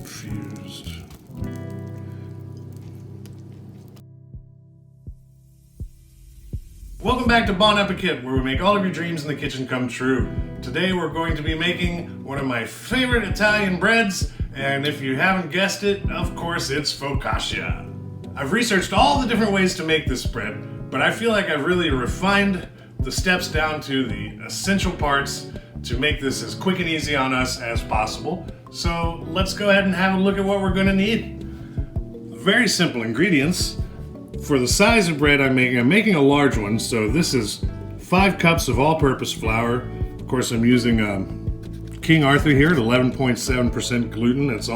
infused. Welcome back to BonAppekit, where we make all of your dreams in the kitchen come true. Today we're going to be making one of my favorite Italian breads, and if you haven't guessed it, of course it's Focaccia. I've researched all the different ways to make this bread, but I feel like I've really refined the steps down to the essential parts to make this as quick and easy on us as possible. So let's go ahead and have a look at what we're going to need. Very simple ingredients. For the size of bread I'm making a large one, so this is 5 cups of all-purpose flour. Of course, I'm using King Arthur here at 11.7% gluten. That's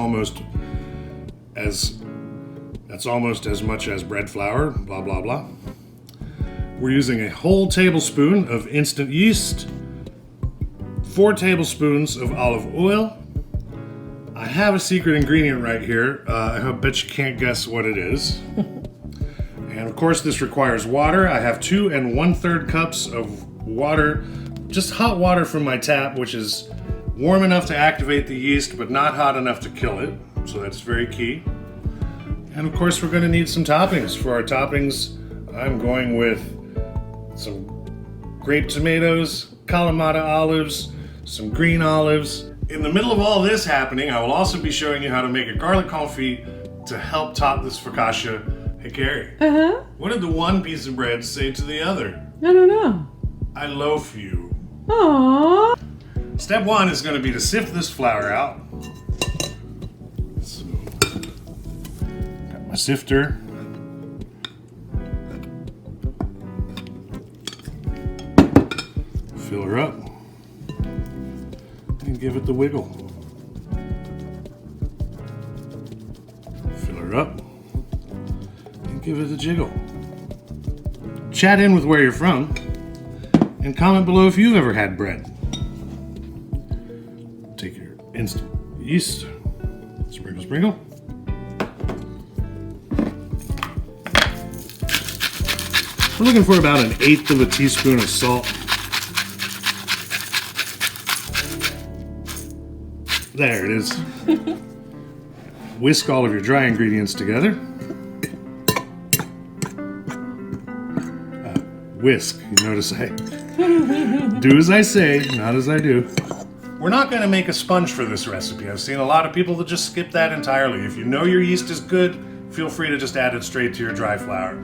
almost as much as bread flour, blah, blah, blah. We're using a whole tablespoon of instant yeast, 4 tablespoons of olive oil. I have a secret ingredient right here. I bet you can't guess what it is. And of course this requires water. I have 2 1/3 cups of water, just hot water from my tap, which is warm enough to activate the yeast, but not hot enough to kill it. So that's very key. And of course we're gonna need some toppings. For our toppings, I'm going with some grape tomatoes, Kalamata olives, some green olives. In the middle of all this happening, I will also be showing you how to make a garlic confit to help top this focaccia. Hey Carrie, what did the one piece of bread say to the other? I don't know. I loaf you. Aww. Step 1 is going to be to sift this flour out. So, got my sifter. Fill her up and give it the wiggle. Fill her up. Give it a jiggle. Chat in with where you're from and comment below if you've ever had bread. Take your instant yeast, sprinkle, sprinkle. We're looking for about 1/8 of a teaspoon of salt. There it is. Whisk all of your dry ingredients together. Whisk. You notice I do as I say, not as I do. We're not going to make a sponge for this recipe. I've seen a lot of people that just skip that entirely. If you know your yeast is good, feel free to just add it straight to your dry flour.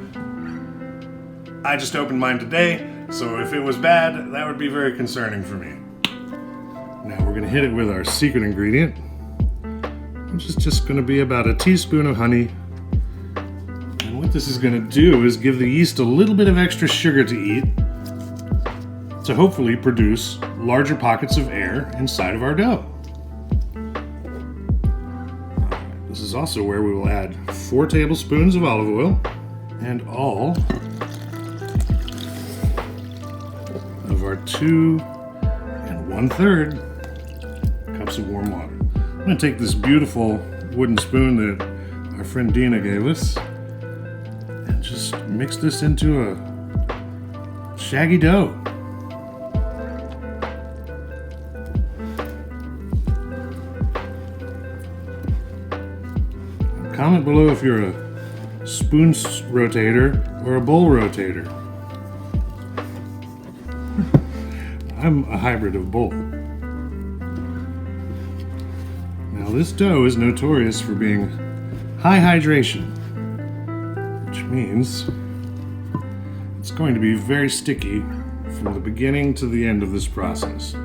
I just opened mine today, so if it was bad, that would be very concerning for me. Now we're going to hit it with our secret ingredient, which is just going to be about a teaspoon of honey. What this is going to do is give the yeast a little bit of extra sugar to eat to hopefully produce larger pockets of air inside of our dough. This is also where we will add 4 tablespoons of olive oil and all of our 2 1/3 cups of warm water. I'm going to take this beautiful wooden spoon that our friend Dina gave us. Just mix this into a shaggy dough. Comment below if you're a spoon rotator or a bowl rotator. I'm a hybrid of both. Now this dough is notorious for being high hydration, which means it's going to be very sticky from the beginning to the end of this process.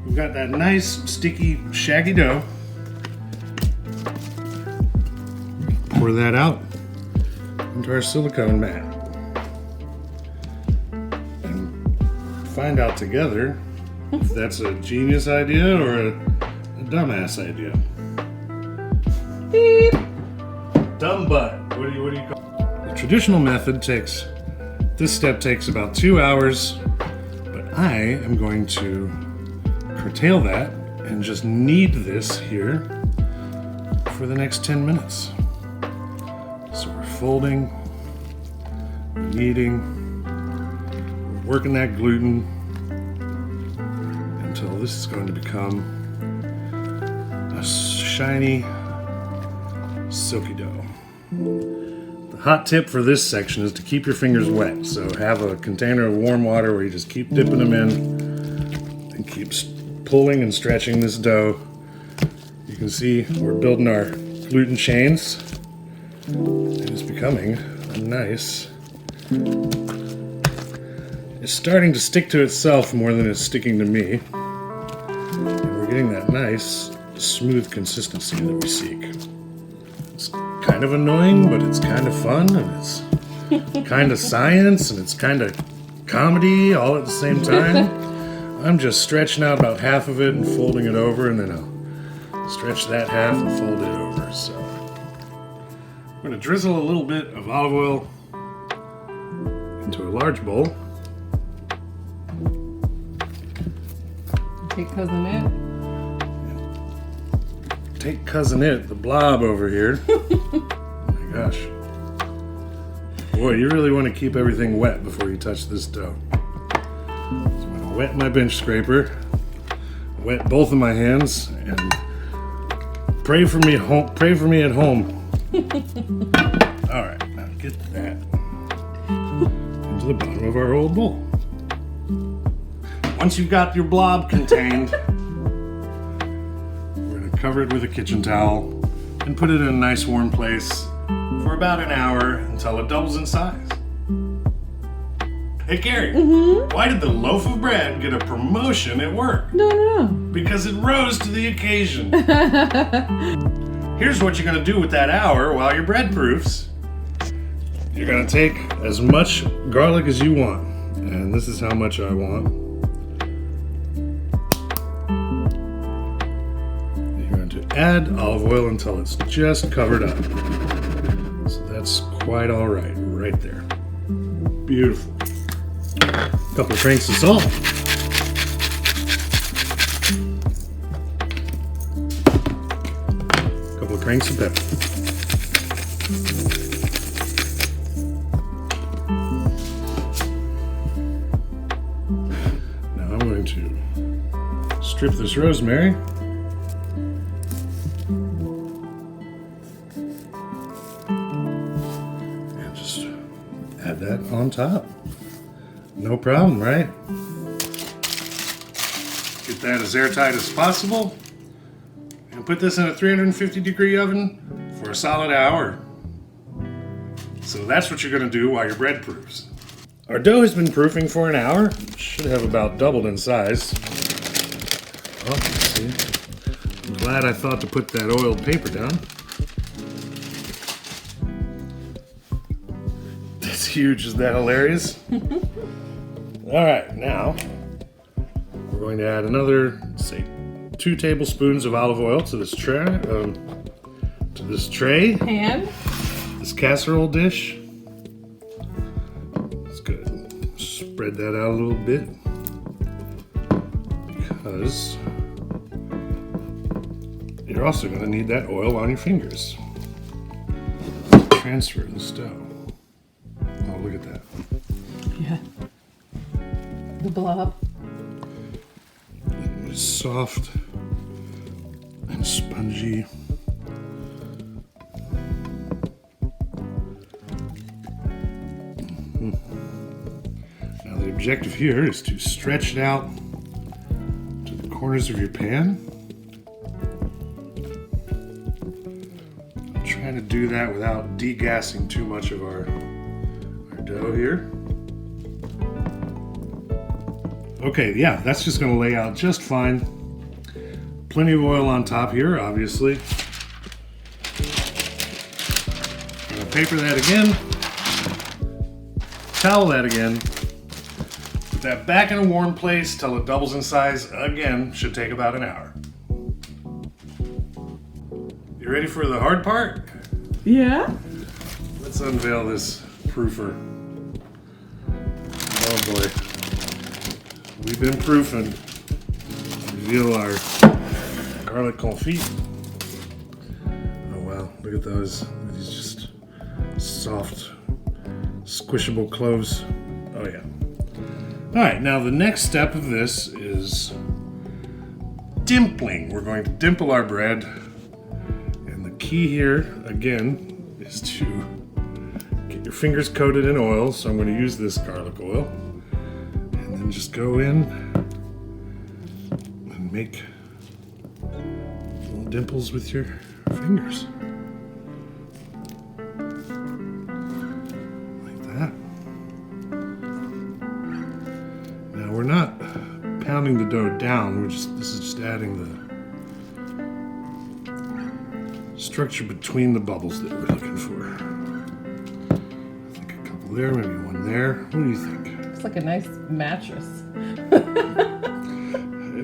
We've got that nice, sticky, shaggy dough. Pour that out into our silicone mat. And find out together if that's a genius idea or a dumbass idea. Beep. Dumb butt. What do you call it? The traditional method this step takes about 2 hours, but I am going to curtail that and just knead this here for the next 10 minutes. So we're folding, we're kneading, we're working that gluten until this is going to become a shiny, silky dough. The hot tip for this section is to keep your fingers wet. So have a container of warm water where you just keep dipping them in and keep pulling and stretching this dough. You can see we're building our gluten chains. And it's becoming a nice... It's starting to stick to itself more than it's sticking to me. And we're getting that nice, smooth consistency that we seek. It's kind of annoying, but it's kind of fun, and it's kind of science, and it's kind of comedy all at the same time. I'm just stretching out about half of it and folding it over, and then I'll stretch that half and fold it over. So I'm going to drizzle a little bit of olive oil into a large bowl. Take Cousin It. Take Cousin It, the blob over here. Oh my gosh. Boy, you really want to keep everything wet before you touch this dough. So I'm going to wet my bench scraper, wet both of my hands, and pray for me at home. All right, now get that into the bottom of our old bowl. Once you've got your blob contained, we're going to cover it with a kitchen towel and put it in a nice warm place for about an hour until it doubles in size. Hey Carrie, why did the loaf of bread get a promotion at work? No. Because it rose to the occasion. Here's what you're going to do with that hour while your bread proofs. You're going to take as much garlic as you want, and this is how much I want. Add olive oil until it's just covered up. So that's quite all right there. Beautiful. A couple of cranks of salt. A couple of cranks of pepper. Now I'm going to strip this rosemary. Add that on top. No problem, right? Get that as airtight as possible. And put this in a 350-degree oven for a solid hour. So that's what you're going to do while your bread proofs. Our dough has been proofing for an hour. Should have about doubled in size. Oh, let's see. I'm glad I thought to put that oiled paper down. Huge. Is that hilarious? All right, now we're going to add another, say, 2 tablespoons of olive oil to this tray. Pan. This casserole dish. That's good. Spread that out a little bit because you're also going to need that oil on your fingers. Transfer this dough. Oh, look at that. Yeah. The blob. It's soft and spongy. Now the objective here is to stretch it out to the corners of your pan. I'm trying to do that without degassing too much of our dough here. Okay, yeah, that's just going to lay out just fine. Plenty of oil on top here, obviously. I'm going to paper that again. Towel that again. Put that back in a warm place till it doubles in size again. Should take about an hour. You ready for the hard part? Yeah. Let's unveil this proofer. Oh boy. We've been proofing. Reveal our garlic confit. Oh wow, look at those. These just soft, squishable cloves. Oh yeah. Alright, now the next step of this is dimpling. We're going to dimple our bread. And the key here, again, is to get your fingers coated in oil. So I'm going to use this garlic oil. And then just go in and make little dimples with your fingers. Like that. Now we're not pounding the dough down, this is just adding the structure between the bubbles that we're looking for. I think a couple there, maybe one there. What do you think? It's like a nice mattress.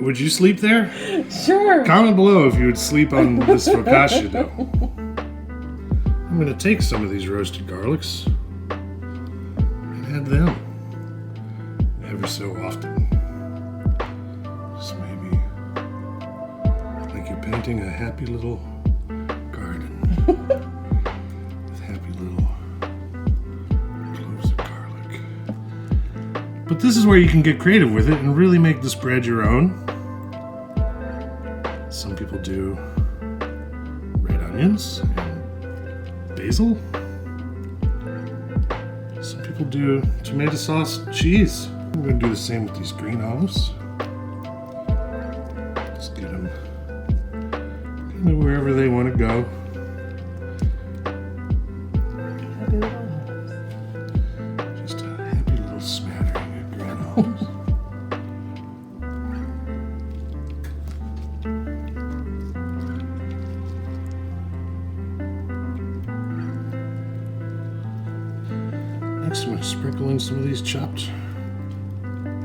Would you sleep there? Sure. Comment below if you would sleep on this focaccia dough. I'm going to take some of these roasted garlics and add them every so often. Just maybe like you're painting a happy little garden with happy little cloves of garlic. But this is where you can get creative with it and really make this bread your own. Some people do red onions and basil. Some people do tomato sauce and cheese. I'm going to do the same with these green olives. Just get them kind of wherever they want to go. Happy little olives. Just a happy little smattering of green olives. Next, I'm going to sprinkle in some of these chopped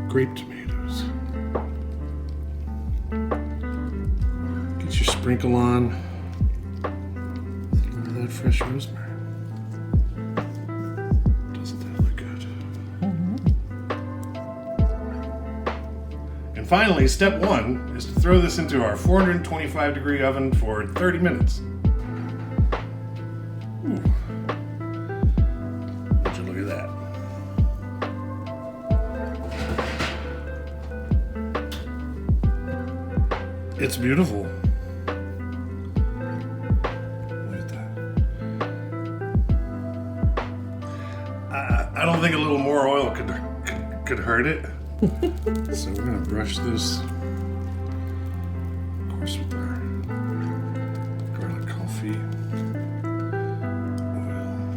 grape tomatoes. Get your sprinkle on. Think of that fresh rosemary. Doesn't that look good? And finally, step 1 is to throw this into our 425-degree oven for 30 minutes. Ooh. Would you look at that? It's beautiful. Look at that. I don't think a little more oil could hurt it. So we're gonna brush this, of course, with our garlic confit.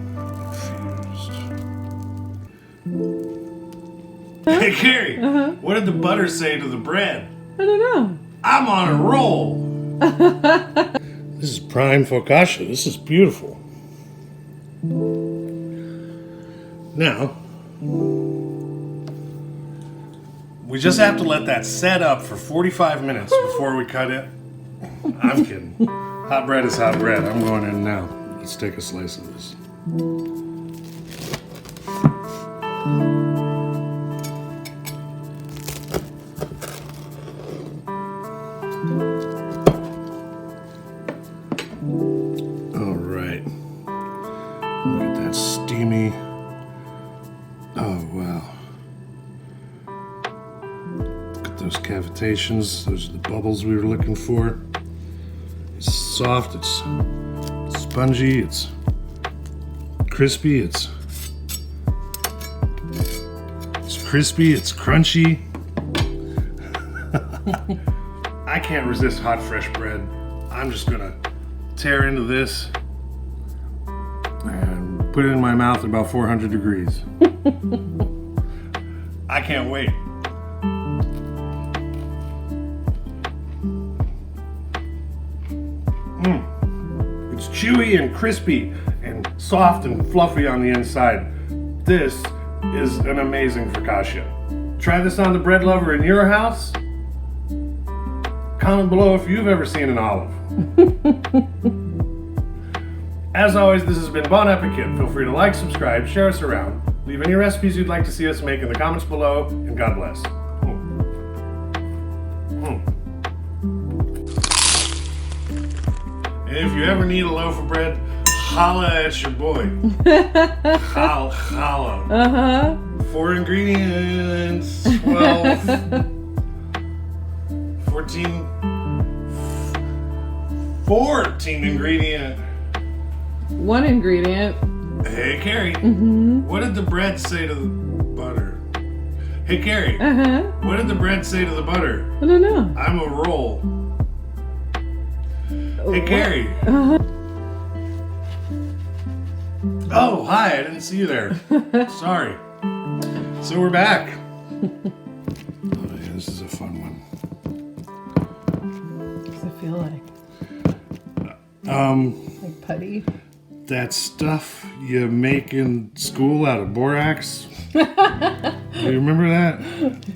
Oil infused. Hey Carrie, what did the butter say to the bread? I don't know. I'm on a roll. This is prime focaccia. This is beautiful. Now, we just have to let that set up for 45 minutes before we cut it. I'm kidding. Hot bread is hot bread. I'm going in now. Let's take a slice of this. All right. Look at that steamy. Oh, wow. Look at those cavitations. Those are the bubbles we were looking for. It's soft, it's spongy, it's crispy, it's crispy, it's crunchy. I can't resist hot, fresh bread. I'm just gonna tear into this and put it in my mouth at about 400 degrees. I can't wait. It's chewy and crispy and soft and fluffy on the inside. This is an amazing focaccia. Try this on the bread lover in your house. Comment below if you've ever seen an olive. As always, this has been BonAppekit. Feel free to like, subscribe, share us around. Leave any recipes you'd like to see us make in the comments below, and God bless. And if you ever need a loaf of bread, holla at your boy. Holla. 4 ingredients, 12, 14 14 ingredient. One ingredient. Hey, Carrie. What did the bread say to the butter? Hey, Carrie. What did the bread say to the butter? I don't know. I'm a roll. Hey, Carrie. Oh, hi. I didn't see you there. Sorry. So we're back. Oh, yeah, this is a fun one. What does it feel like? Like putty? That stuff you make in school out of borax. Do you remember that?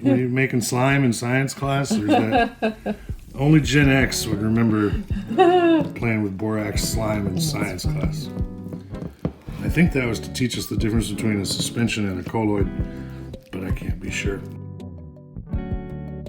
When you're making slime in science class? Or is that... Only Gen X would remember playing with borax slime in science class. I think that was to teach us the difference between a suspension and a colloid, but I can't be sure.